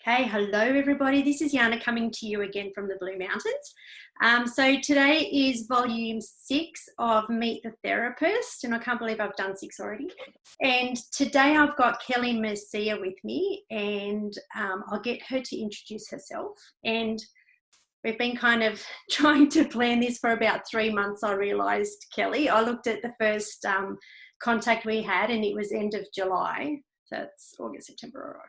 Hey, hello everybody. This is Jana coming to you again from the Blue Mountains. So today is volume 6 of Meet the Therapist, and I can't believe I've done 6 already. And today I've got Kelly Mercia with me, and I'll get her to introduce herself. And we've been kind of trying to plan this for about 3 months, I realised, Kelly. I looked at the first contact we had and it was end of July. So it's August, September,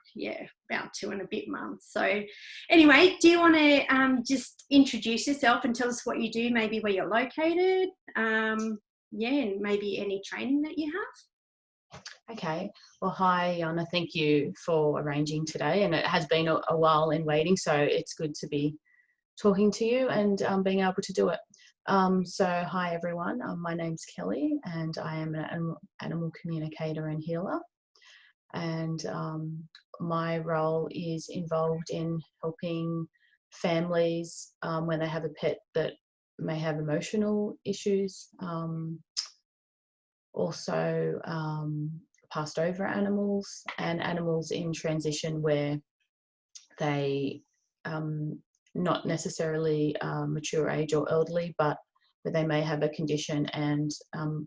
about 2 and a bit months. So anyway, do you want to just introduce yourself and tell us what you do, maybe where you're located, and maybe any training that you have? Okay. Well, hi, Jana. Thank you for arranging today. And it has been a while in waiting, so it's good to be talking to you and being able to do it. So hi, everyone. My name's Kelly, and I am an animal communicator and healer. And my role is involved in helping families when they have a pet that may have emotional issues, also passed over animals and animals in transition where they not necessarily mature age or elderly, but where they may have a condition, and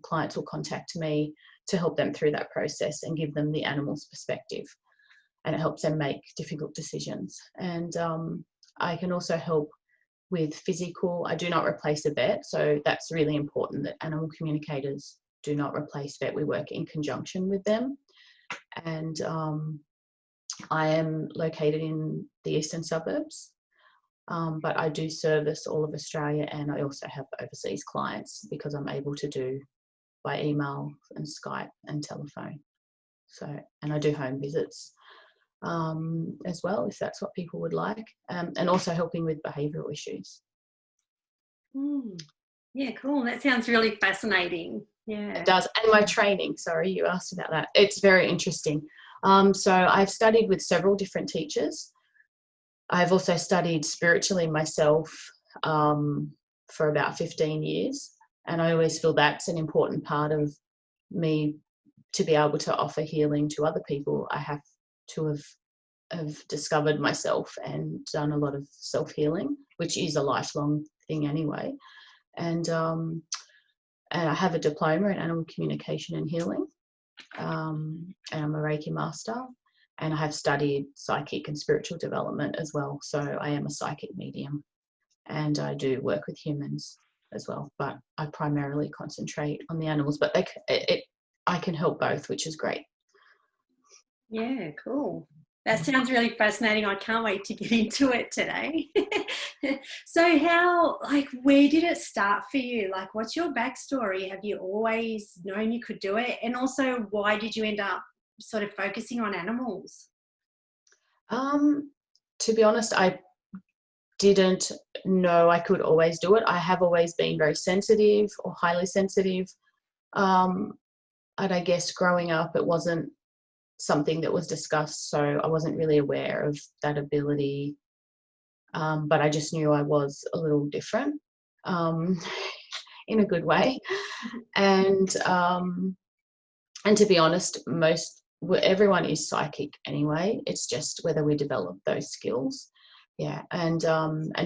clients will contact me to help them through that process and give them the animal's perspective, and it helps them make difficult decisions. And I can also help with physical. I do not replace a vet, so that's really important that animal communicators do not replace vet. We work in conjunction with them. And I am located in the eastern suburbs, but I do service all of Australia, and I also have overseas clients because I'm able to do by email and Skype and telephone. So, and I do home visits as well, if that's what people would like, and also helping with behavioural issues. Yeah, cool. That sounds really fascinating. Yeah, it does. And my training, sorry, you asked about that. It's very interesting. So I've studied with several different teachers. I've also studied spiritually myself for about 15 years. And I always feel that's an important part of me. To be able to offer healing to other people, I have to have discovered myself and done a lot of self-healing, which is a lifelong thing anyway. And I have a diploma in animal communication and healing, and I'm a Reiki master, and I have studied psychic and spiritual development as well. So I am a psychic medium, and I do work with humans as well, but I primarily concentrate on the animals, but I can help both, which is great. Yeah, cool. That sounds really fascinating. I can't wait to get into it today. So where did it start for you? Like, what's your backstory? Have you always known you could do it? And also, why did you end up sort of focusing on animals? To be honest, I didn't know I could always do it. I have always been very sensitive or highly sensitive. And I guess growing up, it wasn't something that was discussed, so I wasn't really aware of that ability. But I just knew I was a little different, in a good way. And to be honest, everyone is psychic anyway. It's just whether we develop those skills. Yeah, and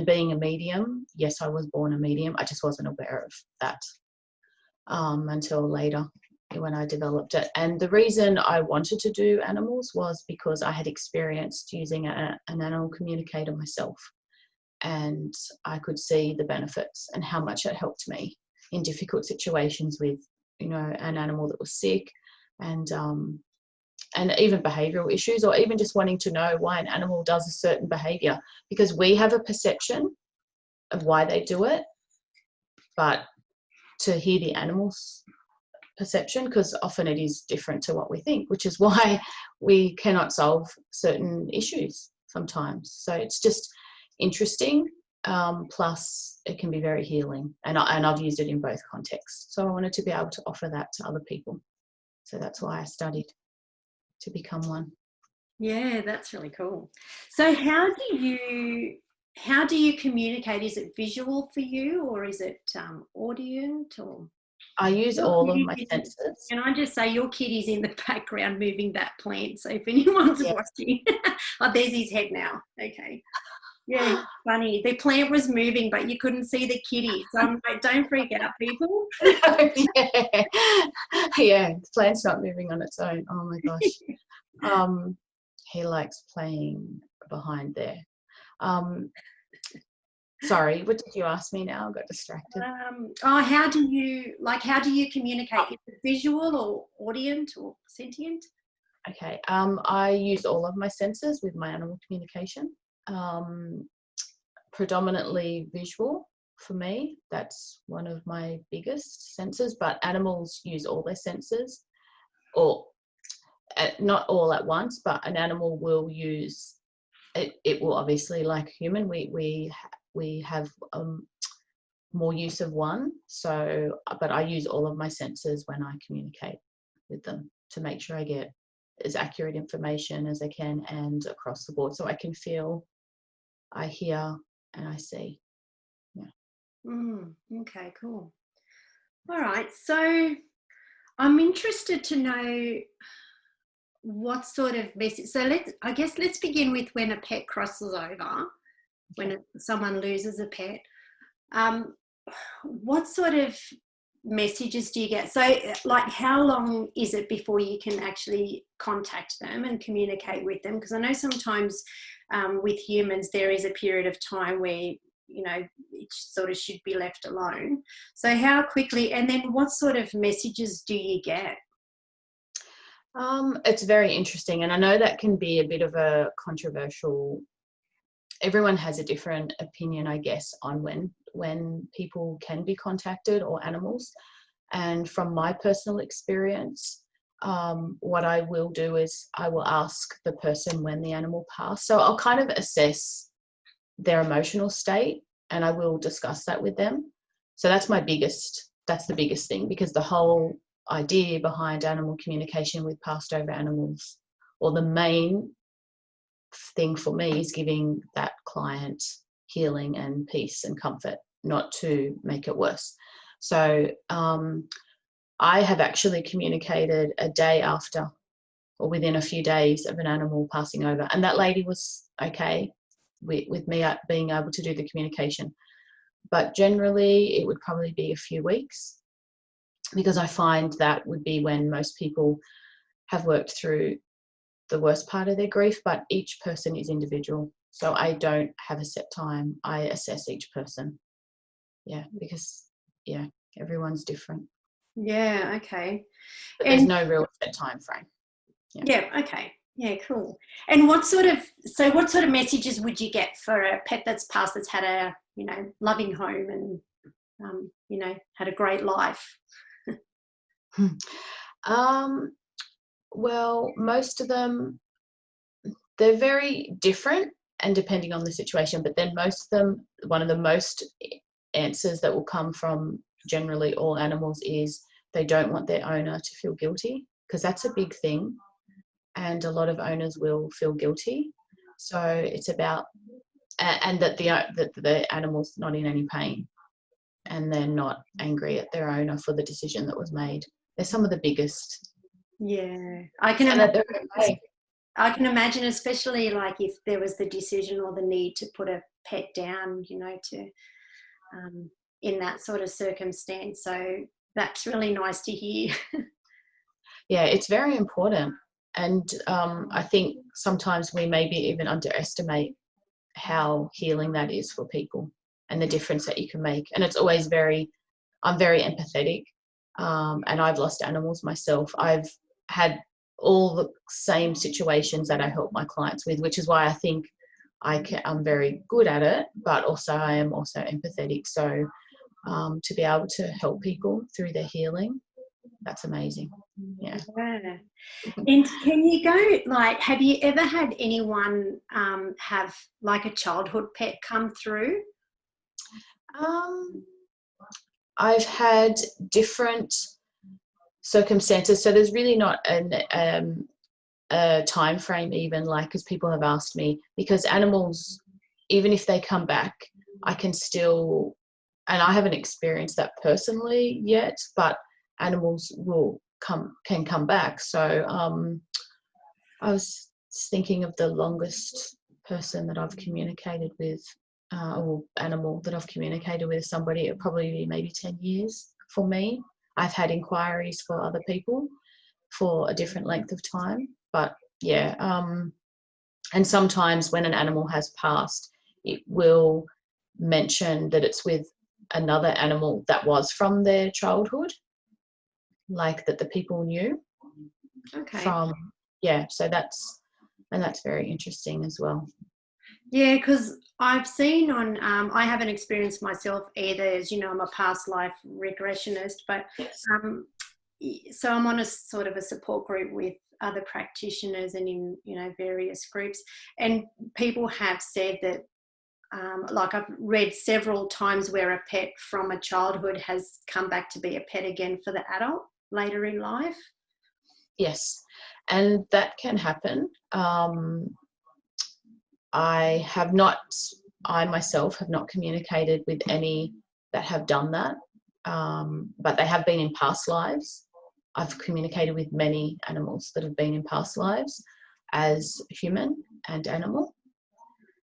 being a medium, yes, I was born a medium. I just wasn't aware of that until later when I developed it. And the reason I wanted to do animals was because I had experienced using an animal communicator myself, and I could see the benefits and how much it helped me in difficult situations with, an animal that was sick, and even behavioural issues, or even just wanting to know why an animal does a certain behaviour, because we have a perception of why they do it, but to hear the animal's perception, because often it is different to what we think, which is why we cannot solve certain issues sometimes. So it's just interesting, plus it can be very healing, and I've used it in both contexts. So I wanted to be able to offer that to other people. So that's why I studied to become one. Yeah, that's really cool. So how do you communicate? Is it visual for you, or is it audient, or? I use Your all of kitty my is senses. Can I just say your kitty's in the background moving that plant? So if anyone's Yeah. watching, oh, there's his head now. Okay. Yeah, funny. The plant was moving, but you couldn't see the kitty. So I'm like, don't freak out, people. Yeah. Yeah, the plant's not moving on its own. Oh my gosh. He likes playing behind there. Sorry, what did you ask me now? I got distracted. How do you communicate? Is it visual or audient or sentient? Okay. I use all of my senses with my animal communication. Predominantly visual for me. That's one of my biggest senses, but animals use all their senses, or not all at once, but an animal will use it. It will obviously, like human, we have more use of one. So, but I use all of my senses when I communicate with them to make sure I get as accurate information as I can and across the board, so I can feel, I hear, and I see. Yeah. Okay, cool. All right. So I'm interested to know what sort of message. So let's begin with when a pet crosses over, when someone loses a pet. What sort of messages do you get? So, like, how long is it before you can actually contact them and communicate with them? Because I know sometimes with humans there is a period of time where it sort of should be left alone. So how quickly, and then what sort of messages do you get? It's very interesting, and I know that can be a bit of a controversial. Everyone has a different opinion, I guess, on when people can be contacted, or animals. And from my personal experience, what I will do is I will ask the person when the animal passed. So I'll kind of assess their emotional state, and I will discuss that with them. So that's the biggest thing, because the whole idea behind animal communication with passed over animals, or the main thing for me, is giving that client healing and peace and comfort, not to make it worse. So I have actually communicated a day after, or within a few days of an animal passing over, and that lady was okay with me being able to do the communication. But generally it would probably be a few weeks, because I find that would be when most people have worked through the worst part of their grief, but each person is individual. So I don't have a set time. I assess each person. Yeah, because everyone's different. Yeah, okay. But there's no real set time frame. Yeah, okay. Yeah, cool. And what sort of messages would you get for a pet that's passed, that's had a, loving home and, had a great life? Well, most of them, they're very different and depending on the situation, but then most of them, one of the most answers that will come from generally all animals is they don't want their owner to feel guilty, because that's a big thing. And a lot of owners will feel guilty. So it's about, and that the animal's not in any pain, and they're not angry at their owner for the decision that was made. They're some of the biggest. Yeah, I can imagine, especially like if there was the decision or the need to put a pet down, to in that sort of circumstance. So that's really nice to hear. Yeah, it's very important. And I think sometimes we maybe even underestimate how healing that is for people, and the difference that you can make. And it's always I'm very empathetic, and I've lost animals myself. I've had all the same situations that I help my clients with, which is why I think I'm very good at it, but also I am also empathetic. So to be able to help people through their healing, that's amazing. Yeah. And can you go, like, have you ever had anyone have like a childhood pet come through? I've had different circumstances, so there's really not a time frame, even, like, because people have asked me, because animals, even if they come back, I can still and I haven't experienced that personally yet, but animals can come back. So I was thinking of the longest person that I've communicated with, or animal that I've communicated with, somebody, it'd probably be maybe 10 years for me. I've had inquiries for other people for a different length of time, but yeah. And sometimes when an animal has passed, it will mention that it's with another animal that was from their childhood, like that the people knew. Okay. From, yeah, so that's very interesting as well. Yeah, because I've seen on, I haven't experienced myself either, as you know, I'm a past life regressionist, but Yes. So I'm on a sort of a support group with other practitioners and in, you know, various groups, and people have said that, like I've read several times where a pet from a childhood has come back to be a pet again for the adult later in life. Yes, and that can happen. I myself have not communicated with any that have done that, but they have been in past lives. I've communicated with many animals that have been in past lives as human and animal,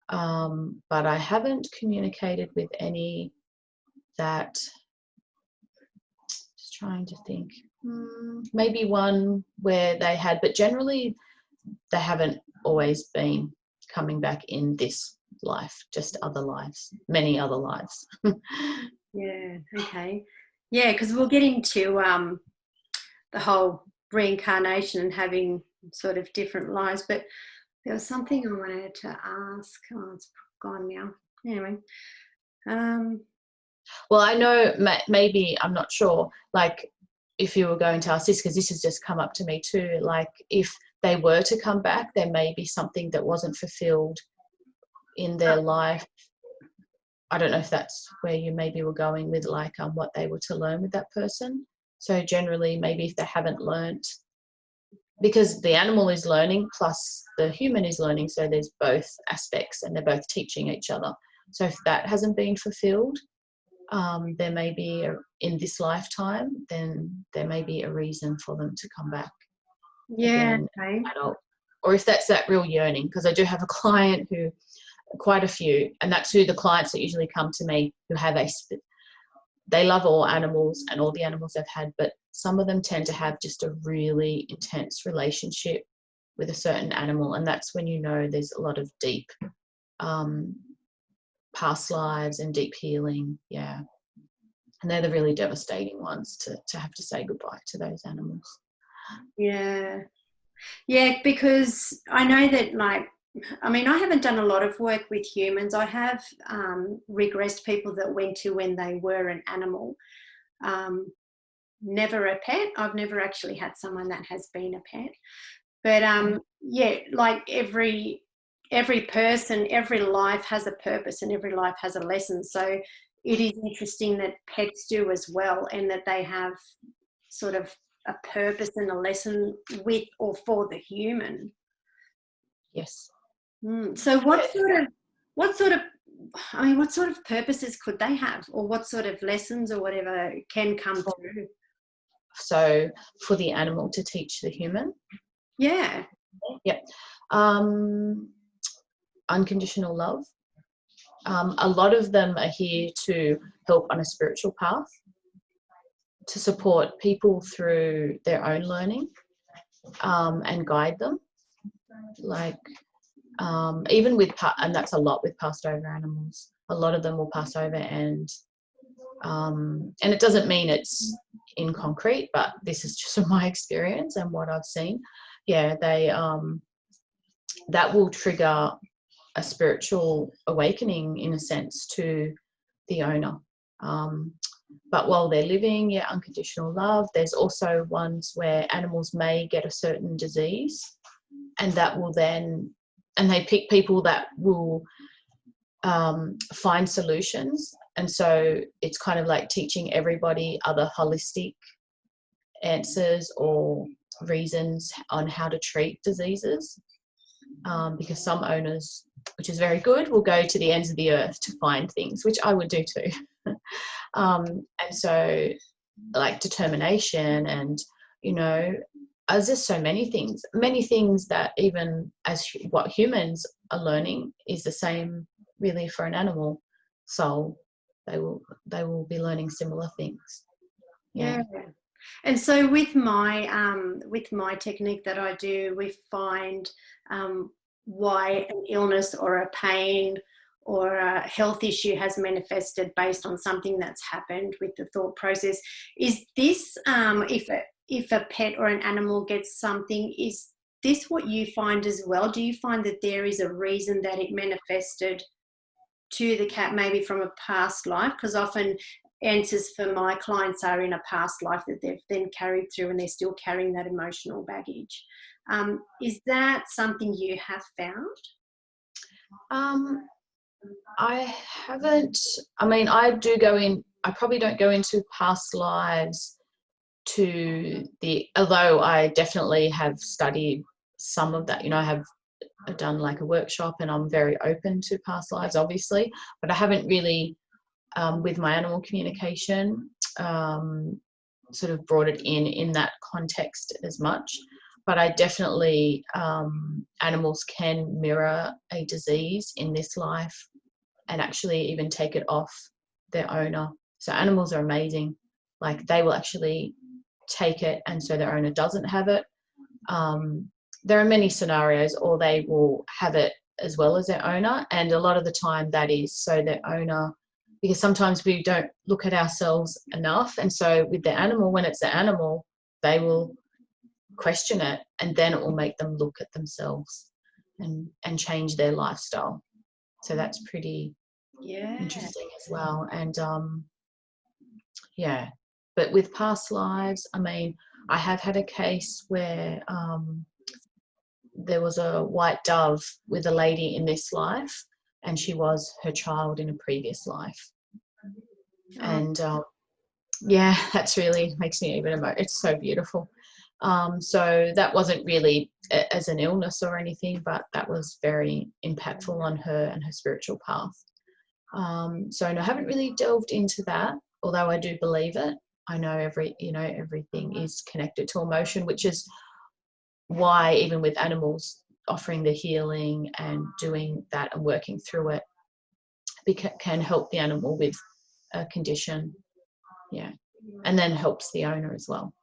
but I haven't communicated with any that, just trying to think, maybe one where they had, but generally they haven't always been coming back in this life, just other lives, many other lives. Yeah, okay. Yeah, because we'll get into the whole reincarnation and having sort of different lives, but there was something I wanted to ask. Oh, it's gone now. Anyway. Well, I know maybe, I'm not sure, like if you were going to ask this, because this has just come up to me too, like if they were to come back, there may be something that wasn't fulfilled in their life. I don't know if that's where you maybe were going with, like what they were to learn with that person. So generally, maybe if they haven't learnt, because the animal is learning plus the human is learning, so there's both aspects and they're both teaching each other. So if that hasn't been fulfilled, there may be in this lifetime, then there may be a reason for them to come back. Yeah, Again, okay. adult, or if that's that real yearning, because I do have a client who, quite a few, and that's who the clients that usually come to me, who have they love all animals and all the animals they've had, but some of them tend to have just a really intense relationship with a certain animal, and that's when you know there's a lot of deep past lives and deep healing. Yeah, and they're the really devastating ones to have to say goodbye to those animals. Yeah, because I know that, like, I mean, I haven't done a lot of work with humans. I have regressed people that went to when they were an animal, never a pet. I've never actually had someone that has been a pet, but yeah, like every person, every life has a purpose and every life has a lesson. So it is interesting that pets do as well, and that they have sort of a purpose and a lesson with or for the human. Yes. So what sort of purposes could they have, or what sort of lessons or whatever can come through? So for the animal to teach the human? Yeah. Yep. Unconditional love. A lot of them are here to help on a spiritual path, to support people through their own learning, and guide them. Like even with, and that's a lot with passed over animals. A lot of them will pass over, and it doesn't mean it's in concrete, but this is just from my experience and what I've seen. Yeah, they that will trigger a spiritual awakening, in a sense, to the owner. But while they're living, yeah, unconditional love. There's also ones where animals may get a certain disease, and that will then, and they pick people that will find solutions. And so it's kind of like teaching everybody other holistic answers or reasons on how to treat diseases, because some owners, which is very good, will go to the ends of the earth to find things, which I would do too. And so, like determination, and as there's so many things that even as what humans are learning is the same really for an animal soul. They will be learning similar things. Yeah. And so with my technique that I do, we find why an illness or a pain or a health issue has manifested based on something that's happened with the thought process. Is this if a pet or an animal gets something, is this what you find as well? Do you find that there is a reason that it manifested to the cat, maybe from a past life? Because often answers for my clients are in a past life that they've then carried through, and they're still carrying that emotional baggage. Is that something you have found? I haven't. I mean, I probably don't go into past lives although I definitely have studied some of that. I have done like a workshop, and I'm very open to past lives, obviously, but I haven't really, with my animal communication, sort of brought it in that context as much. But I definitely, animals can mirror a disease in this life and actually even take it off their owner. So animals are amazing. Like, they will actually take it, and so their owner doesn't have it. There are many scenarios, or they will have it as well as their owner, and a lot of the time that is so their owner, because sometimes we don't look at ourselves enough, and so with the animal, when it's the animal, they will question it, and then it will make them look at themselves and change their lifestyle. So that's pretty interesting as well. And but with past lives, I mean, I have had a case where there was a white dove with a lady in this life, and she was her child in a previous life. And that's really makes me even emotional. It's so beautiful. So that wasn't really as an illness or anything, but that was very impactful on her and her spiritual path. So no, I haven't really delved into that, although I do believe it. I know everything is connected to emotion, which is why even with animals, offering the healing and doing that and working through it can help the animal with a condition. Yeah. And then helps the owner as well.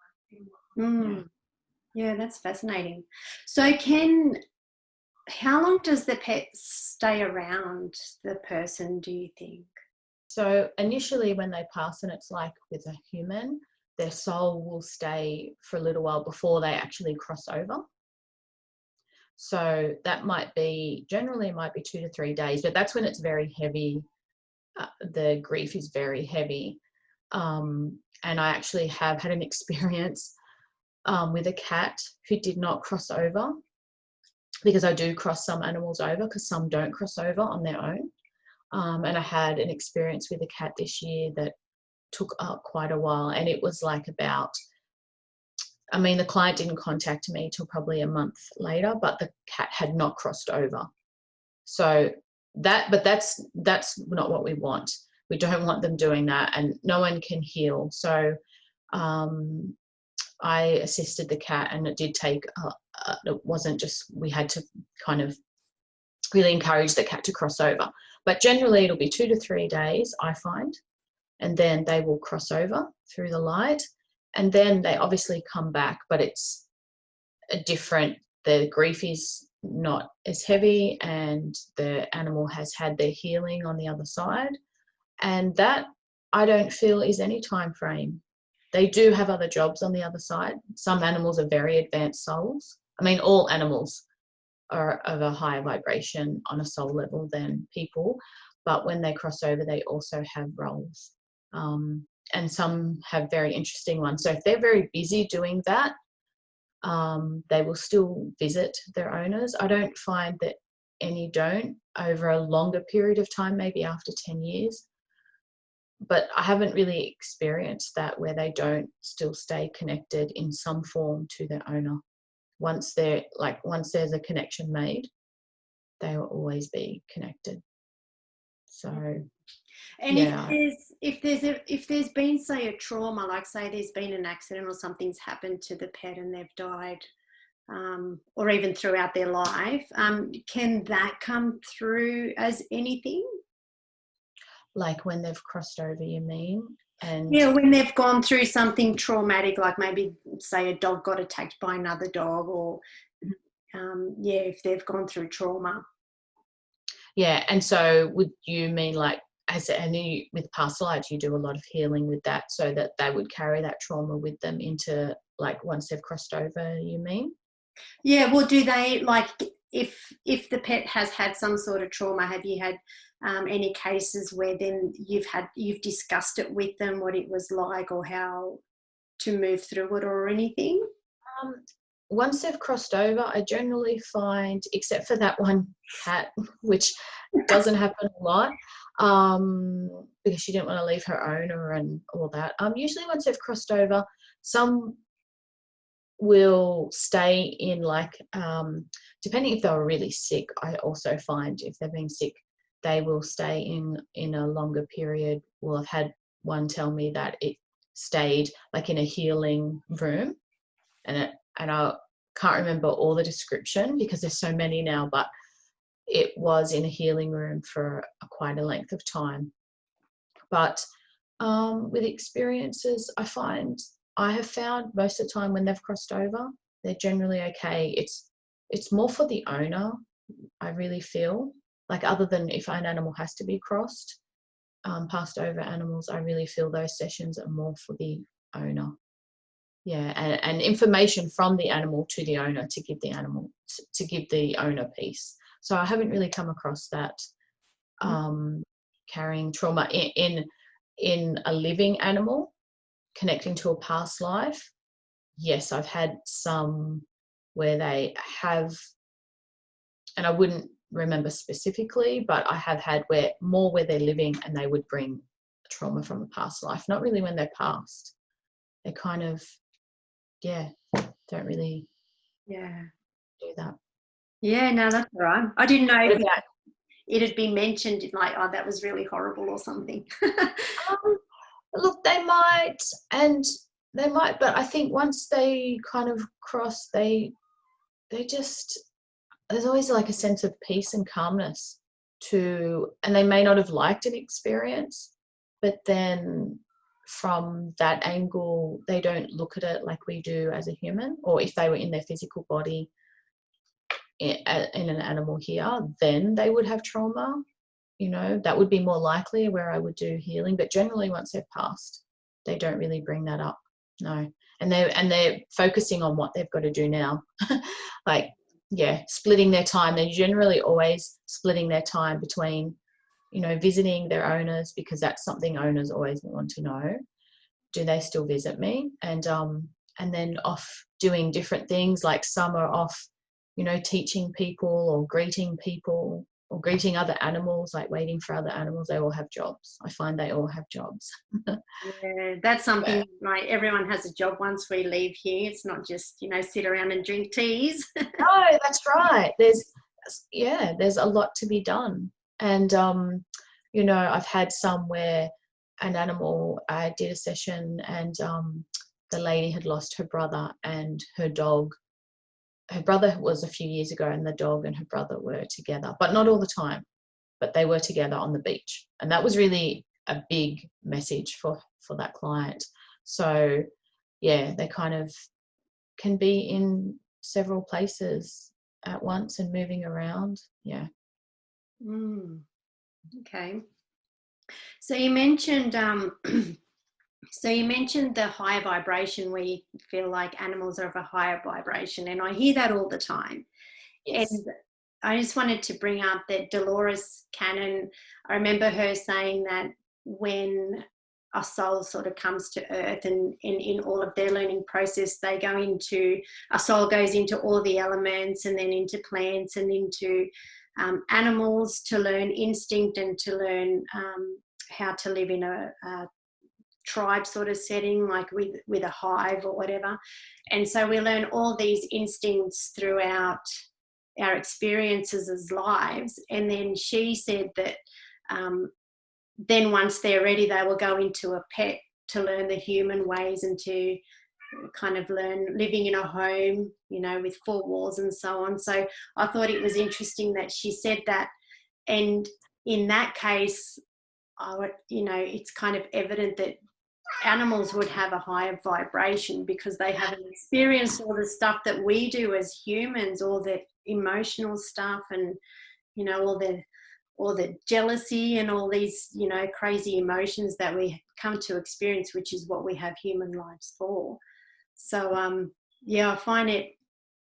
Yeah, that's fascinating. So how long does the pet stay around the person, do you think? So initially when they pass, and it's like with a human, their soul will stay for a little while before they actually cross over. So that generally it might be 2 to 3 days, but that's when it's very heavy. The grief is very heavy. And I actually have had an experience with a cat who did not cross over, because I do cross some animals over, because some don't cross over on their own. And I had an experience with a cat this year that took up quite a while, and it was like the client didn't contact me till probably a month later, but the cat had not crossed over. So that's not what we want. We don't want them doing that, and no one can heal. So I assisted the cat, and it did take, it wasn't just, we had to kind of really encourage the cat to cross over. But generally it'll be 2 to 3 days, I find, and then they will cross over through the light, and then they obviously come back, but it's the grief is not as heavy, and the animal has had their healing on the other side, and that I don't feel is any time frame. They do have other jobs on the other side. Some animals are very advanced souls. I mean, all animals are of a higher vibration on a soul level than people, but when they cross over, they also have roles, and some have very interesting ones. So if they're very busy doing that, they will still visit their owners. I don't find that any don't over a longer period of time, maybe after 10 years, but I haven't really experienced that where they don't still stay connected in some form to their owner. Once there's a connection made, they will always be connected. So And yeah. if there's been, say, a trauma, like say there's been an accident or something's happened to the pet and they've died, or even throughout their life, can that come through as anything? Like when they've crossed over, you mean? And Yeah, when they've gone through something traumatic, like maybe say a dog got attacked by another dog, or yeah, if they've gone through trauma. yeah, and so would you mean like with past lives you do a lot of healing with that, so that they would carry that trauma with them into, like, once they've crossed over, you mean? Yeah, well, do they, like, if the pet has had some sort of trauma, have you had any cases where then you've discussed it with them, what it was like or how to move through it or anything? Um, Once they've crossed over, I generally find, except for that one cat, which doesn't happen a lot, because she didn't want to leave her owner and all that. Usually once they've crossed over, some will stay in, like, depending if they were really sick. I also find if they've been sick, they will stay in a longer period. Well, I've had one tell me that it stayed like in a healing room, and I can't remember all the description because there's so many now, but it was in a healing room for quite a length of time. But with experiences, I have found most of the time when they've crossed over, they're generally okay. It's more for the owner, I really feel. Like, other than if an animal has to be crossed, passed over animals, I really feel those sessions are more for the owner. Yeah, and information from the animal to the owner to give the animal to give the owner peace. So I haven't really come across that, carrying trauma in a living animal, connecting to a past life. Yes, I've had some where they have, and I wouldn't remember specifically, but I have had where they're living and they would bring trauma from a past life. Not really when they're past. They kind of, yeah, don't really do that. Yeah, no, that's all right. I didn't know What if about, it had been mentioned, like, oh, that was really horrible or something. look, and they might, but I think once they kind of cross, they just, there's always like a sense of peace and calmness and they may not have liked an experience, but then from that angle, they don't look at it like we do as a human, or if they were in their physical body in an animal here, then they would have trauma. That would be more likely where I would do healing, but generally once they've passed, they don't really bring that up. No. And they're focusing on what they've got to do now. Like, yeah, splitting their time. They're generally always splitting their time between, visiting their owners, because that's something owners always want to know. Do they still visit me? And then off doing different things, like some are off, teaching people or greeting people or greeting other animals, like waiting for other animals. They all have jobs. I find they all have jobs. Yeah, that's something, But, like, everyone has a job once we leave here. It's not just, sit around and drink teas. no, that's right. There's a lot to be done. And, I've had some where an animal, I did a session and the lady had lost her brother and her dog. Her brother was a few years ago and the dog and her brother were together, but not all the time, but they were together on the beach. And that was really a big message for that client. So, yeah, they kind of can be in several places at once and moving around. Yeah. Okay. So you mentioned the higher vibration, where you feel like animals are of a higher vibration, and I hear that all the time. Yes. And I just wanted to bring up that Dolores Cannon, I remember her saying that when a soul sort of comes to earth and in all of their learning process, a soul goes into all the elements and then into plants and into animals to learn instinct and to learn how to live in a tribe sort of setting, like with a hive or whatever. And so we learn all these instincts throughout our experiences as lives. And then she said that then once they're ready, they will go into a pet to learn the human ways and to kind of learn living in a home, you know, with four walls and so on. So I thought it was interesting that she said that. And in that case, it's kind of evident that animals would have a higher vibration because they haven't experienced all the stuff that we do as humans, all the emotional stuff and, you know, all the jealousy and all these, you know, crazy emotions that we come to experience, which is what we have human lives for. So, I find it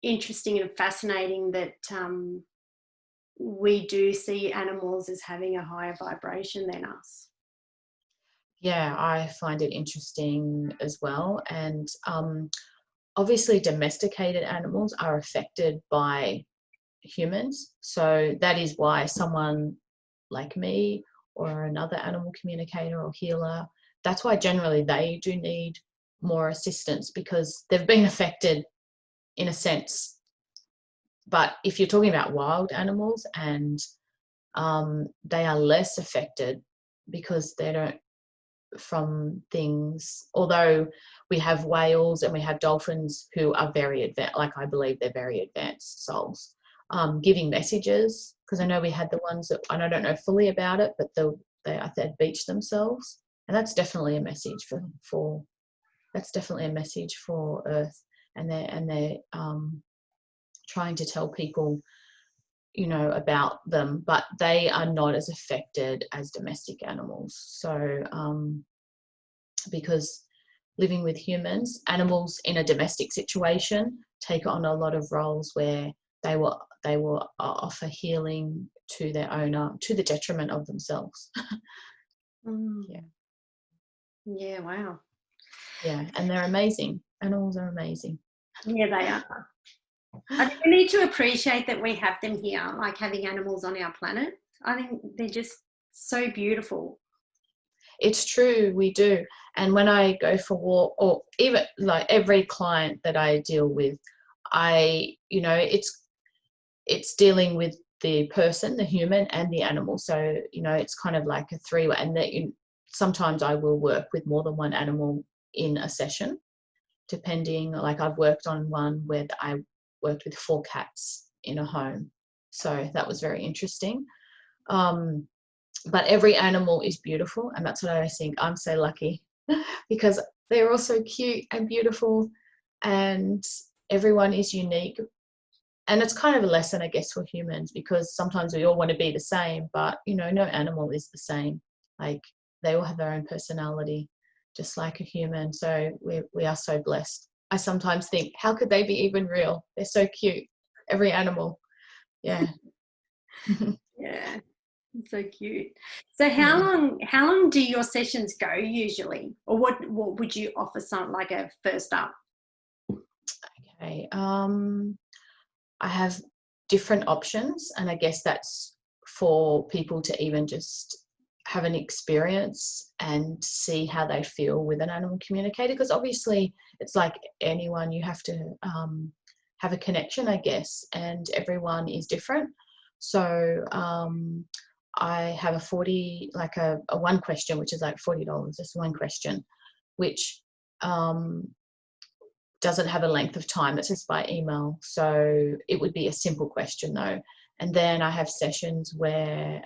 interesting and fascinating that we do see animals as having a higher vibration than us. Yeah, I find it interesting as well. And obviously domesticated animals are affected by humans. So that is why someone like me or another animal communicator or healer, that's why generally they do need more assistance because they've been affected in a sense. But if you're talking about wild animals and they are less affected because they don't from things, although we have whales and we have dolphins who are very advanced, like I believe they're very advanced souls, giving messages, because I know we had the ones that, and I don't know fully about it, but they beach themselves, and that's definitely a message for that's definitely a message for Earth, and they're trying to tell people, you know, about them, but they are not as affected as domestic animals. So because living with humans, animals in a domestic situation take on a lot of roles where they will offer healing to their owner to the detriment of themselves. Yeah, wow. Yeah, and they're amazing. Animals are amazing. Yeah, they are. I think we need to appreciate that we have them here, like having animals on our planet. I think they're just so beautiful. It's true, we do. And when I go for walk, or even like every client that I deal with, it's dealing with the person, the human, and the animal. So, you know, it's kind of like a three-way. And sometimes I will work with more than one animal in a session, depending. Like I've worked on one where I worked with 4 cats in a home. So that was very interesting. But every animal is beautiful, and that's what I always think. I'm so lucky because they're all so cute and beautiful, and everyone is unique. And it's kind of a lesson, I guess, for humans, because sometimes we all want to be the same, but, you know, no animal is the same. Like they all have their own personality, just like a human. So we are so blessed. I sometimes think, how could they be even real? They're so cute, every animal. Yeah. Yeah, so cute. So how long do your sessions go usually, or what would you offer, something like a first up? Okay. I have different options, and I guess that's for people to even just have an experience and see how they feel with an animal communicator, because obviously it's like anyone, you have to have a connection, I guess, and everyone is different. So I have a one question, which is like $40, just one question, which doesn't have a length of time. It's just by email. So it would be a simple question though. And then I have sessions where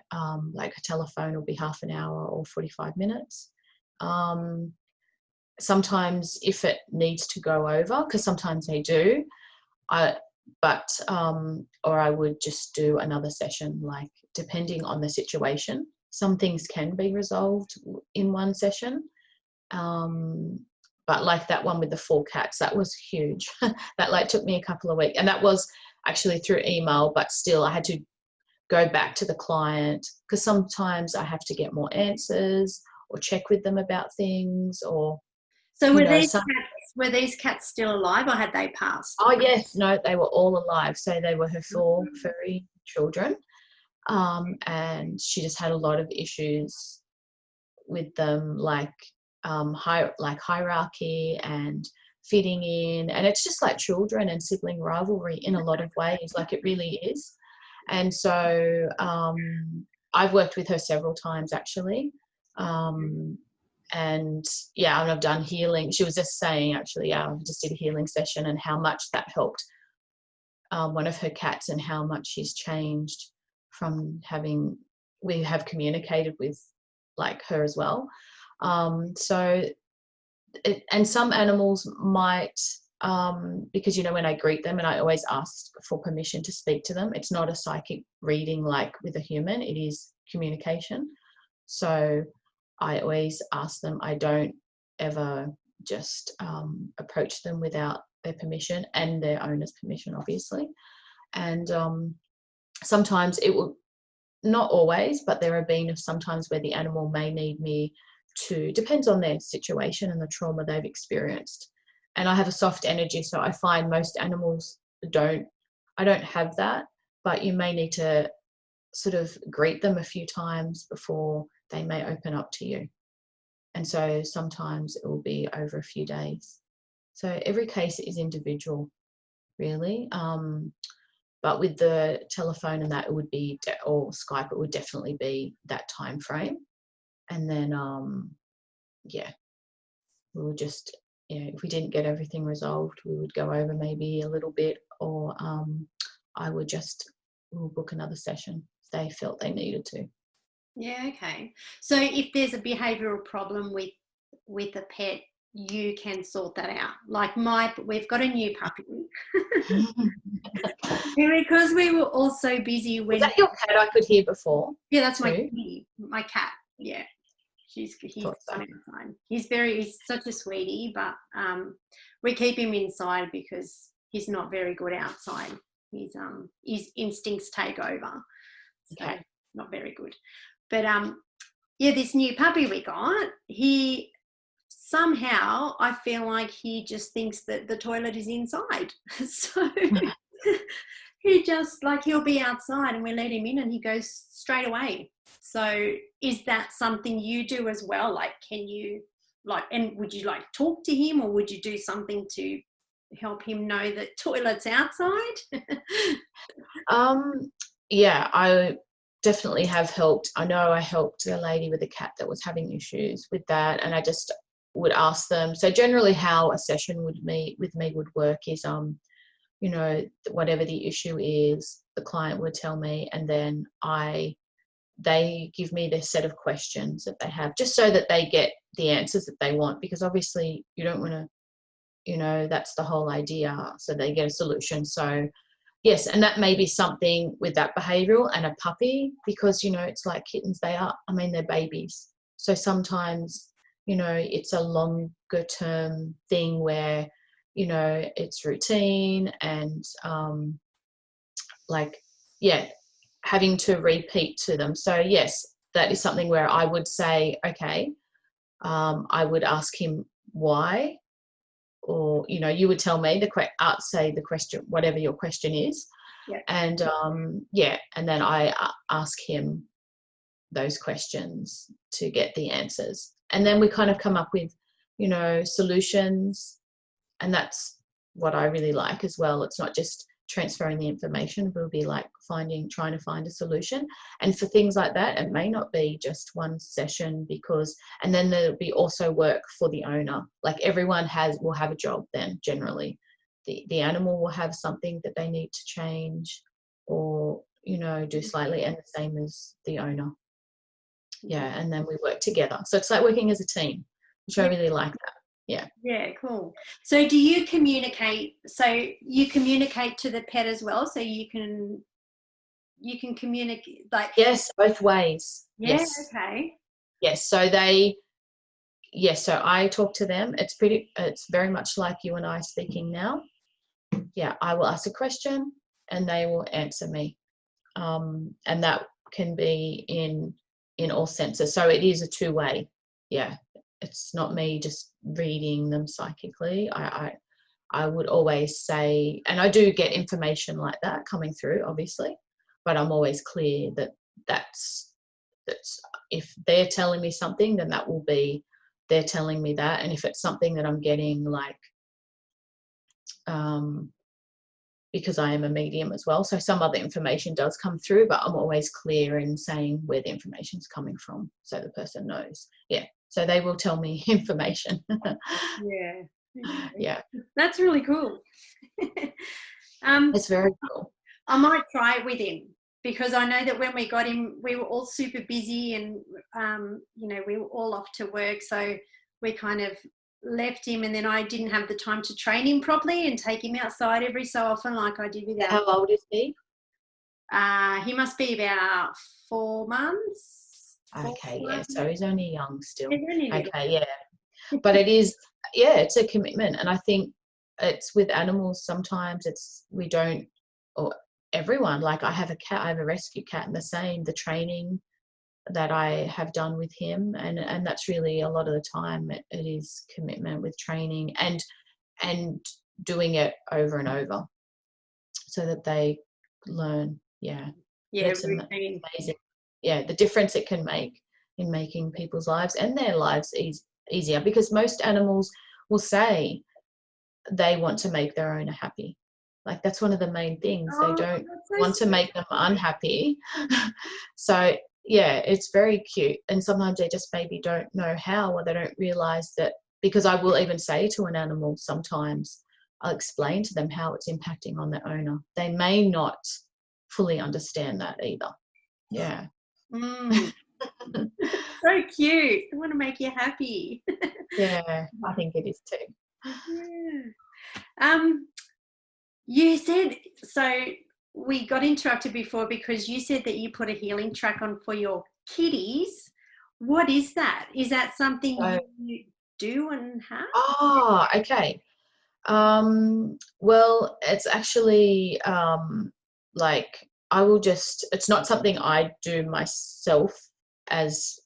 like a telephone will be half an hour or 45 minutes. Sometimes if it needs to go over, because sometimes they do, or I would just do another session, like depending on the situation. Some things can be resolved in one session. But like that one with the 4 cats, that was huge. That like took me a couple of weeks, and that was actually through email, but still I had to go back to the client, because sometimes I have to get more answers or check with them about things, or So were these cats still alive, or had they passed? Oh yes, no, they were all alive. So they were her 4 furry children, and she just had a lot of issues with them, like hierarchy and fitting in, and it's just like children and sibling rivalry in a lot of ways, like it really is. And so I've worked with her several times actually. And yeah, and I've done healing. She was just saying actually, yeah, I just did a healing session and how much that helped one of her cats and how much she's changed from we have communicated with like her as well. So and some animals might, because, you know, when I greet them and I always ask for permission to speak to them, it's not a psychic reading like with a human, it is communication. So I always ask them, I don't ever just approach them without their permission and their owner's permission, obviously. And sometimes it will, not always, but there have been sometimes where the animal may need me to, depends on their situation and the trauma they've experienced. And I have a soft energy, so I find most animals I don't have that, but you may need to sort of greet them a few times before they may open up to you. And so sometimes it will be over a few days. So every case is individual, really. But with the telephone and that, it would be, or Skype, it would definitely be that time frame. And then, yeah, we would just, you know, if we didn't get everything resolved, we would go over maybe a little bit, or we'll book another session if they felt they needed to. Yeah, okay. So if there's a behavioural problem with a pet, you can sort that out. Like we've got a new puppy. Because we were all so busy when... Was that your cat I could hear before? Yeah, that's too? my cat. Yeah, he's Thought so. outside. He's such a sweetie, but we keep him inside because he's not very good outside. His instincts take over. So Okay. not very good. But yeah, this new puppy we got, he somehow, I feel like he just thinks that the toilet is inside. So he just, like, he'll be outside and we let him in and he goes straight away. So is that something you do as well? Like, can you, like, and would you like talk to him, or would you do something to help him know that toilet's outside? Yeah, I definitely have helped. I know I helped a lady with a cat that was having issues with that, and I just would ask them. So generally how a session with me would work is, you know, whatever the issue is, the client would tell me, and then they give me their set of questions that they have, just so that they get the answers that they want, because obviously you don't want to, you know, that's the whole idea, so they get a solution. So yes, and that may be something with that behavioural and a puppy, because, you know, it's like kittens, they're babies. So sometimes, you know, it's a longer term thing where, you know, it's routine and like, yeah, having to repeat to them. So yes, that is something where I would say, okay, I would ask him why, or, you know, you would tell me say the question, whatever your question is. Yeah. And yeah, and then I ask him those questions to get the answers, and then we kind of come up with, you know, solutions. And that's what I really like as well. It's not just transferring the information, but it'll be like trying to find a solution. And for things like that, it may not be just one session, and then there'll be also work for the owner. Like everyone will have a job then, generally. The animal will have something that they need to change or, you know, do slightly, and the same as the owner. Yeah, and then we work together. So it's like working as a team, which I really like that. Yeah. Yeah, cool. So do you communicate? So you communicate to the pet as well, so you can communicate, like... Yes, both ways. Yeah, yes. okay. Yes, so so I talk to them. It's very much like you and I speaking now. Yeah, I will ask a question and they will answer me. And that can be in all senses. So it is a two-way. Yeah, it's not me just reading them psychically. I would always say, and I do get information like that coming through, obviously, but I'm always clear that that's if they're telling me something, then that will be they're telling me that. And if it's something that I'm getting like because I am a medium as well. So some other information does come through, but I'm always clear in saying where the information's coming from so the person knows. Yeah. So they will tell me information. Yeah. Okay. Yeah. That's really cool. It's very cool. I might try it with him, because I know that when we got him, we were all super busy and, we were all off to work. So we kind of left him, and then I didn't have the time to train him properly and take him outside every so often like I did with How old is he? He must be about 4 months. Okay, yeah, so he's only young still. He's only little. Okay, yeah. But it is, yeah, it's a commitment. And I think it's with animals, sometimes we don't, or everyone, like I have a cat, I have a rescue cat, and the training that I have done with him, and that's really a lot of the time it is commitment with training and doing it over and over so that they learn. Yeah. It's amazing. Yeah, the difference it can make in making people's lives and their lives easier, because most animals will say they want to make their owner happy. Like that's one of the main things. They don't want to make them unhappy. So yeah, it's very cute. And sometimes they just maybe don't know how, or they don't realize that, because I will even say to an animal sometimes, I'll explain to them how it's impacting on their owner. They may not fully understand that either. Yeah. So cute. I want to make you happy. Yeah, I think it is too. Yeah. You said, so we got interrupted before because you said that you put a healing track on for your kitties. What is that? Is that something you do and have? Oh, okay. Well, it's actually like it's not something I do myself, as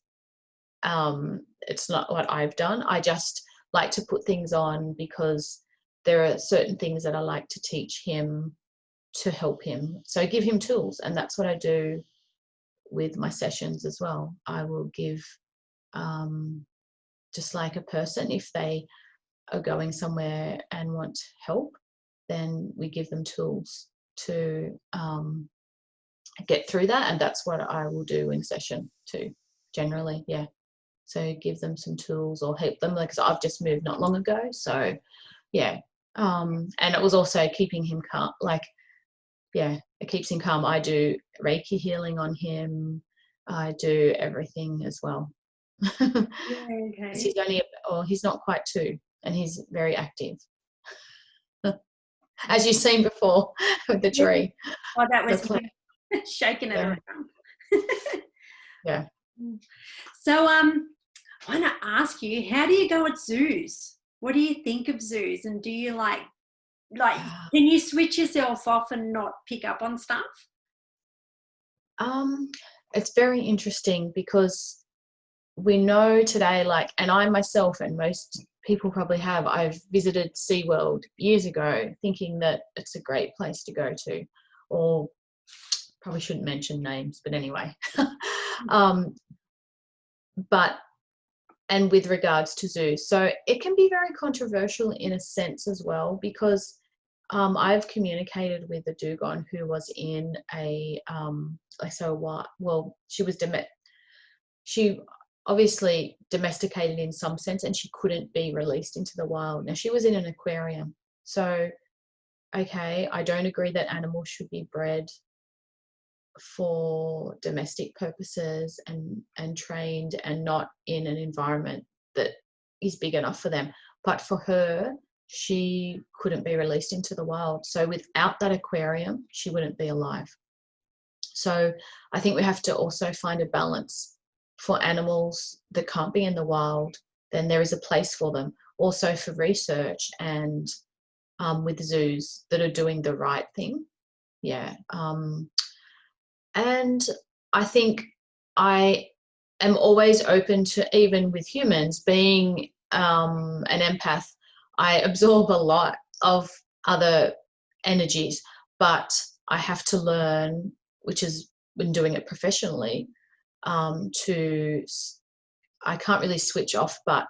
it's not what I've done. I just like to put things on because there are certain things that I like to teach him to help him. So give him tools, and that's what I do with my sessions as well. I will give, just like a person, if they are going somewhere and want help, then we give them tools to get through that, and that's what I will do in session too, generally. Yeah. So give them some tools or help them, because I've just moved not long ago. So yeah. And it was also keeping him calm. Like, yeah, it keeps him calm. I do Reiki healing on him. I do everything as well. Yeah, okay. He's not quite 2, and he's very active. As you've seen before with the tree. Oh, that was shaking it around. Yeah. So I want to ask you, how do you go at zoos? What do you think of zoos? And do you like can you switch yourself off and not pick up on stuff? It's very interesting, because we know today, and I myself and most people probably have, I've visited SeaWorld years ago thinking that it's a great place to go to, or probably shouldn't mention names, but anyway. And with regards to zoos, so it can be very controversial in a sense as well, because I've communicated with a dugong who was in she obviously domesticated in some sense, and she couldn't be released into the wild. Now, she was in an aquarium. So, okay, I don't agree that animals should be bred for domestic purposes and trained, and not in an environment that is big enough for them. But for her, she couldn't be released into the wild. So without that aquarium, she wouldn't be alive. So I think we have to also find a balance for animals that can't be in the wild. Then there is a place for them. Also for research, and with zoos that are doing the right thing. Yeah. And I think I am always open to, even with humans, being an empath, I absorb a lot of other energies, but I have to learn, which has been doing it professionally, I can't really switch off, but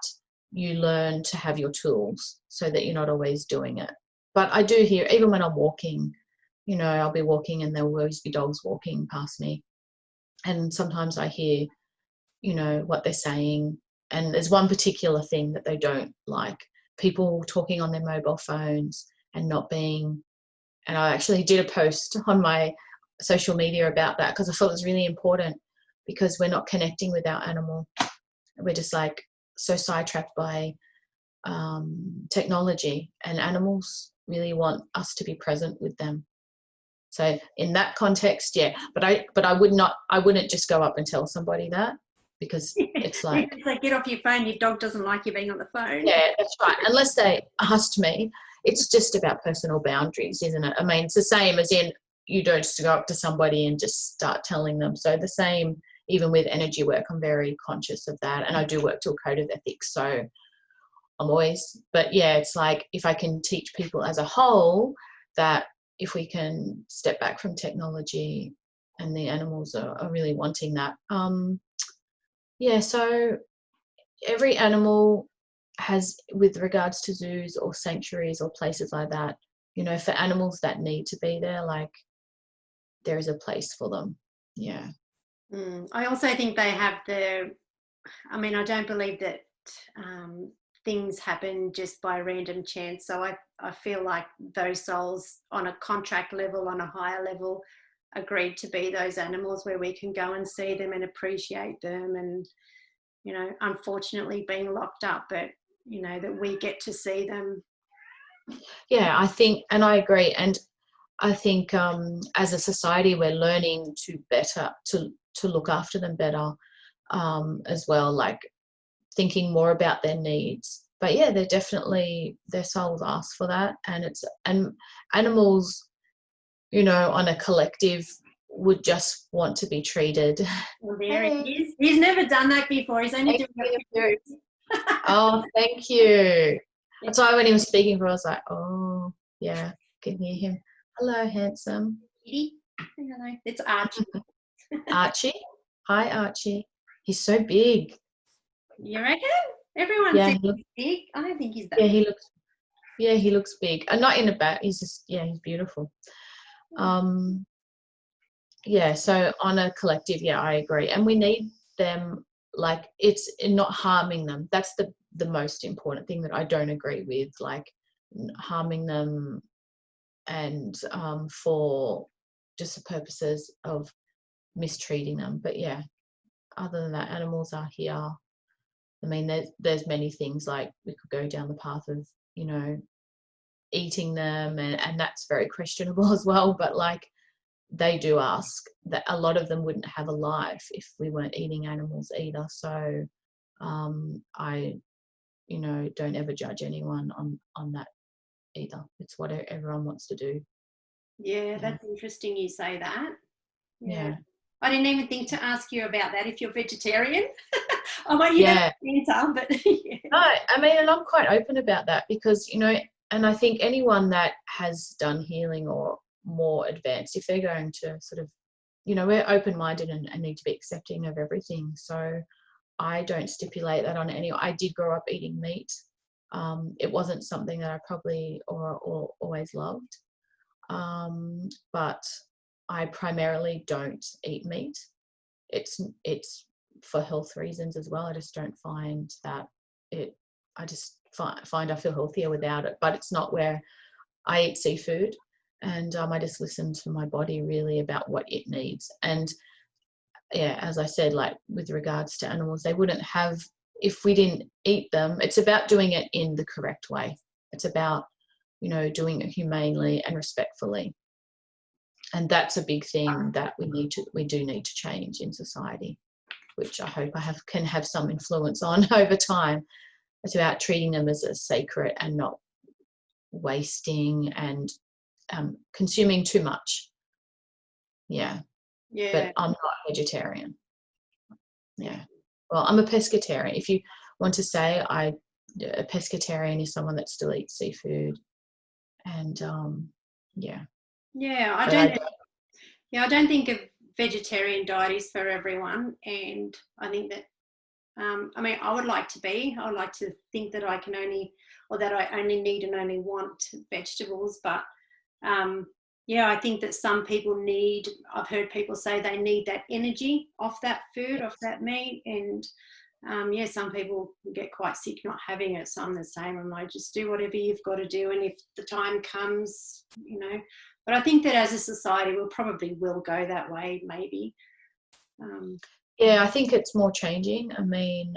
you learn to have your tools so that you're not always doing it. But I do hear, even when I'm walking, you know, I'll be walking and there will always be dogs walking past me. And sometimes I hear, you know, what they're saying. And there's one particular thing that they don't like, people talking on their mobile phones and not being, and I actually did a post on my social media about that because I thought it was really important, because we're not connecting with our animal. We're just like so sidetracked by technology, and animals really want us to be present with them. So in that context, yeah, but I wouldn't just go up and tell somebody that, because it's like, It's like, get off your phone, your dog doesn't like you being on the phone. yeah, that's right. Unless they asked me, it's just about personal boundaries, isn't it? I mean, it's the same as in, you don't just go up to somebody and just start telling them. So the same, even with energy work, I'm very conscious of that. And I do work to a code of ethics. So I'm always, but yeah, it's like, if I can teach people as a whole that if we can step back from technology, and the animals are really wanting that. Yeah, so every animal has, with regards to zoos or sanctuaries or places like that, you know, for animals that need to be there, like, there is a place for them. Yeah. I also think they have I mean, I don't believe that things happen just by random chance. So I feel like those souls on a contract level, on a higher level, agreed to be those animals where we can go and see them and appreciate them. And, you know, unfortunately being locked up, but, you know, that we get to see them. Yeah, I think, and I agree. And I think as a society, we're learning to look after them better as well, like thinking more about their needs. But yeah, they're definitely, their souls ask for that. And animals, you know, on a collective, would just want to be treated. Well, there he is. He's never done that before. He's only doing it. Oh, thank you. That's why when he was speaking for us, I was like, oh, yeah, can hear him. Hello, handsome. Hello. It's Archie. Archie. Hi, Archie. He's so big. You reckon? Everyone Yeah, says he's big. I don't think he's that yeah, big. he looks big. And not in the back. He's just, yeah, he's beautiful. Yeah, so on a collective, yeah, I agree. And we need them, like, it's in not harming them. That's the most important thing that I don't agree with, like harming them and for just the purposes of mistreating them. But yeah, other than that, animals are here. I mean, there's many things, like we could go down the path of, you know, eating them, and that's very questionable as well. But like, they do ask that, a lot of them wouldn't have a life if we weren't eating animals either. So I, you know, don't ever judge anyone on that either. It's what everyone wants to do. Yeah, that's interesting you say that. Yeah. Yeah. I didn't even think to ask you about that if you're vegetarian. I want you to Yeah. answer, but yeah. No, I mean, and I'm quite open about that, because, you know, and I think anyone that has done healing or more advanced, if they're going to sort of, you know, we're open-minded and need to be accepting of everything. So I don't stipulate that on any. I did grow up eating meat. It wasn't something that I probably or always loved, but I primarily don't eat meat. It's for health reasons as well. I just don't find that it. I just find I feel healthier without it. But it's not where I eat seafood, and I just listen to my body really about what it needs. And yeah, as I said, like with regards to animals, they wouldn't have, if we didn't eat them. It's about doing it in the correct way. It's about, you know, doing it humanely and respectfully. And that's a big thing that we do need to change in society, which I hope can have some influence on over time. It's about treating them as a sacred and not wasting and consuming too much. Yeah. Yeah. But I'm not vegetarian. Yeah. Well, I'm a pescatarian. If you want to say, a pescatarian is someone that still eats seafood. And yeah. Yeah, I don't think a vegetarian diet is for everyone, and I think that I mean, I would like to think that I can only, or that I only need and only want vegetables, but Yeah, I think that some people need, I've heard people say they need that energy off that food, off that meat. And yeah, some people get quite sick not having it. So I'm the same. I'm like, just do whatever you've got to do. And if the time comes, you know, but I think that as a society, we probably will go that way, maybe. Yeah, I think it's more changing. I mean,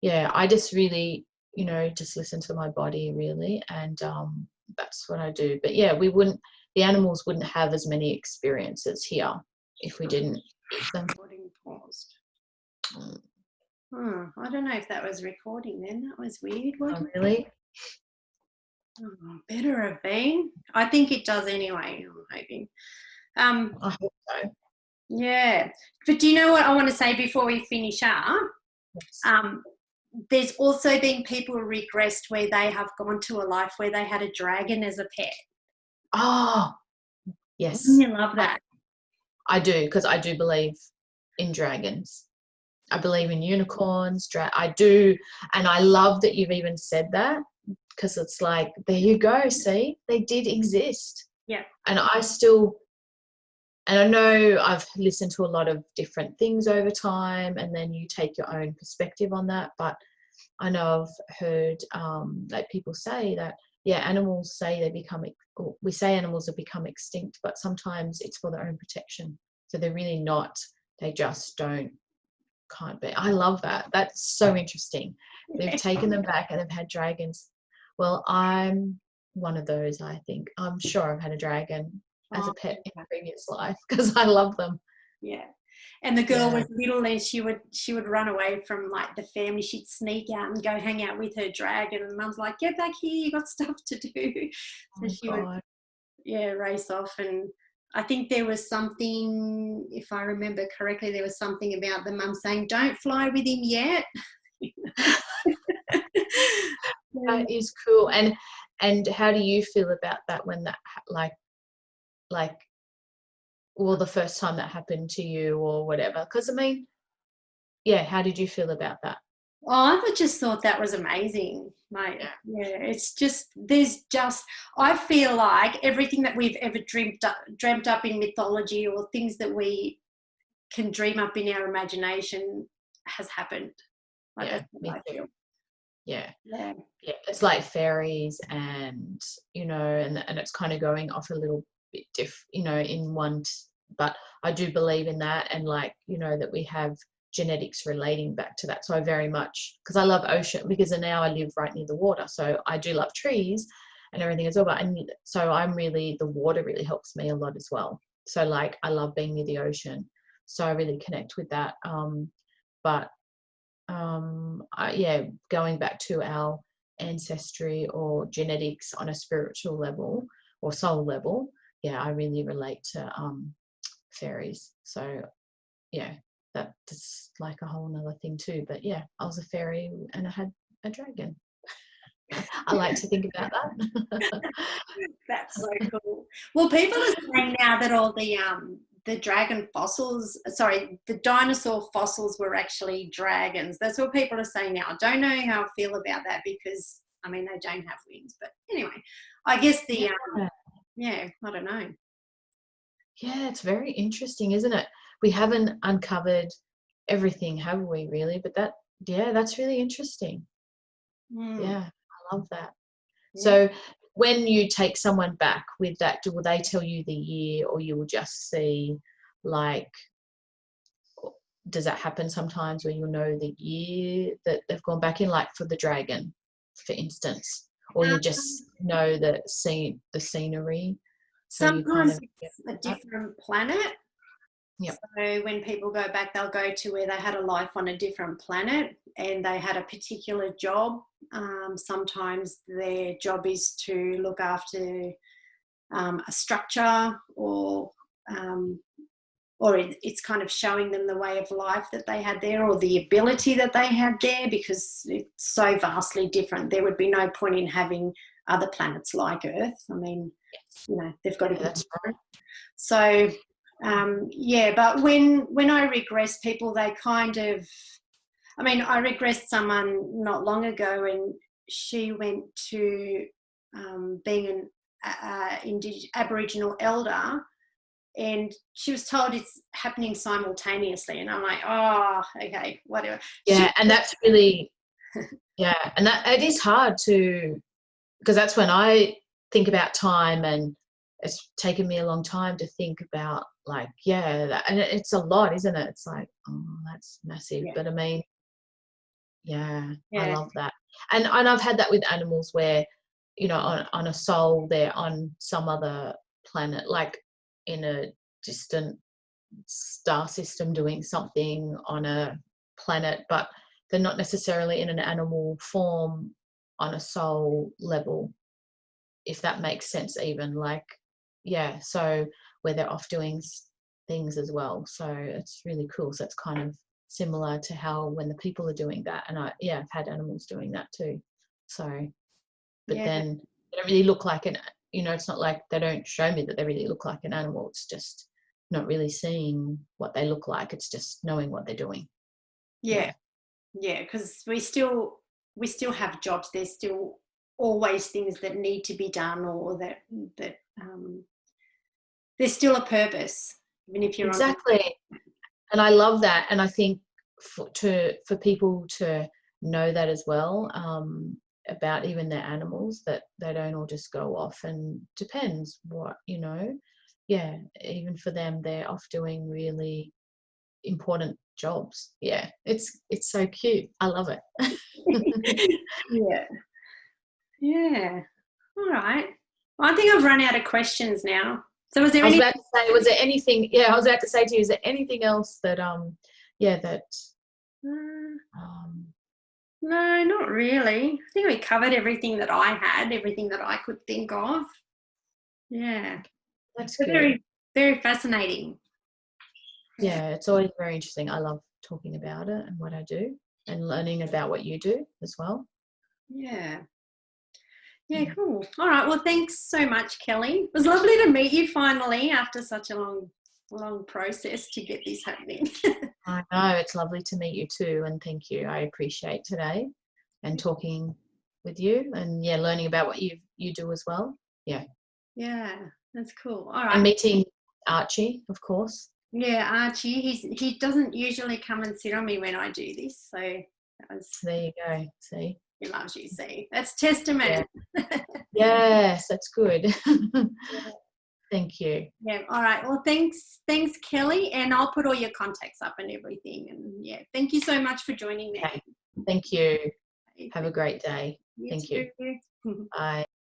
yeah, I just really, just listen to my body really, and that's what I do. But yeah, the animals wouldn't have as many experiences here if we didn't eat them. Recording paused. I don't know if that was recording then. That was weird. Oh, really? Oh, better have been. I think it does anyway, I'm hoping. I hope so. Yeah. But do you know what I want to say before we finish up? Yes. There's also been people regressed where they have gone to a life where they had a dragon as a pet. Oh, yes. You love that. I do, because I do believe in dragons. I believe in unicorns. I do, and I love that you've even said that, because it's like, there you go, see, they did exist. Yeah. And I know I've listened to a lot of different things over time, and then you take your own perspective on that, but I know I've heard like people say that, yeah, animals say we say animals have become extinct, but sometimes it's for their own protection. So they're really not, they just can't be. I love that. That's so interesting. They've taken them back and they've had dragons. Well, I'm one of those, I think. I'm sure I've had a dragon as a pet in a previous life, because I love them. Yeah. And the girl was little, and she would run away from like the family. She'd sneak out and go hang out with her dragon, and mum's like, get back here, you got stuff to do. So she would race off. And I think there was something, if I remember correctly, there was something about the mum saying, don't fly with him yet. That is cool. And how do you feel about that when that well, the first time that happened to you or whatever? Because I mean, yeah, how did you feel about that? Oh, I just thought that was amazing. Like, it's just, I feel like everything that we've ever dreamt up in mythology, or things that we can dream up in our imagination, has happened. Like, that's what I feel. Yeah. It's like fairies, and and it's kind of going off a little bit in one, but I do believe in that, and like that we have genetics relating back to that. So I very much, because I love ocean, because now I live right near the water, so I do love trees and everything as well, and so the water really helps me a lot as well. So like I love being near the ocean, so I really connect with that. But going back to our ancestry or genetics on a spiritual level or soul level, I really relate to fairies. So that's like a whole nother thing too. But yeah, I was a fairy and I had a dragon. I like to think about that. That's so cool. Well, people are saying now that all the dragon fossils, the dinosaur fossils were actually dragons. That's what people are saying now. I don't know how I feel about that, because I mean, they don't have wings, but anyway, I guess I don't know. Yeah, it's very interesting, isn't it? We haven't uncovered everything, have we, really? But that's really interesting. Yeah, I love that. So when you take someone back with that, will they tell you the year, or you will just see, like, does that happen sometimes where you'll know the year that they've gone back in, like for the dragon, for instance, or you just know the scenery? Sometimes it's a different planet. Yep. So when people go back, they'll go to where they had a life on a different planet and they had a particular job. Sometimes their job is to look after a structure, or it's kind of showing them the way of life that they had there, or the ability that they had there, because it's so vastly different. There would be no point in having other planets like Earth. I mean, they've got to be different. So, but when I regress people, they kind of, I mean, I regressed someone not long ago, and she went to being Aboriginal elder, and she was told it's happening simultaneously, and I'm like, oh, okay, whatever. Yeah, and that's really, yeah, and that it is hard to, because that's when I think about time, and it's taken me a long time to think about, like, yeah, and it's a lot, isn't it? It's like, oh, that's massive. Yeah. But I mean, yeah, I Yeah. love that. And I've had that with animals where, you know, on a soul, they're on some other planet, like in a distant star system doing something on a planet, but they're not necessarily in an animal form on a soul level, if that makes sense. Even, like, yeah, so where they're off doing things as well, so it's really cool. So it's kind of similar to how when the people are doing that, and I've had animals doing that too. So, but Yeah. then they don't really look like it's not like they don't show me that they really look like an animal. It's just not really seeing what they look like. It's just knowing what they're doing. Yeah. Yeah, because we still have jobs. There's still always things that need to be done, or that there's still a purpose, even if you're on. Exactly. And I love that. And I think for people to know that as well, about even their animals, that they don't all just go off, and depends what, yeah, even for them, they're off doing really important jobs. Yeah, it's so cute. I love it. Yeah. Yeah. All right. Well, I think I've run out of questions now. So was there I was anything? about to say, was there anything? Yeah, I was about to say to you, is there anything else that that No, not really. I think we covered everything that I had, everything that I could think of. Yeah. that's They're good. very, very fascinating. Yeah, it's always very interesting. I love talking about it and what I do, and learning about what you do as well. Yeah. Yeah, cool. All right. Well, thanks so much, Kelly. It was lovely to meet you finally after such a long process to get this happening. I know, it's lovely to meet you too, and thank you. I appreciate today and talking with you, and learning about what you do as well. Yeah. Yeah, that's cool. All And right. meeting Archie, of course. Yeah, Archie, he doesn't usually come and sit on me when I do this, so that was, There you go. See? he loves you. See, that's testament. Yeah. Yes, that's good. Thank you. Yeah. All right. Well, thanks, Kelly, and I'll put all your contacts up and everything. And yeah, thank you so much for joining me. Okay. Thank you. Have a great day. Thank you. You. Bye.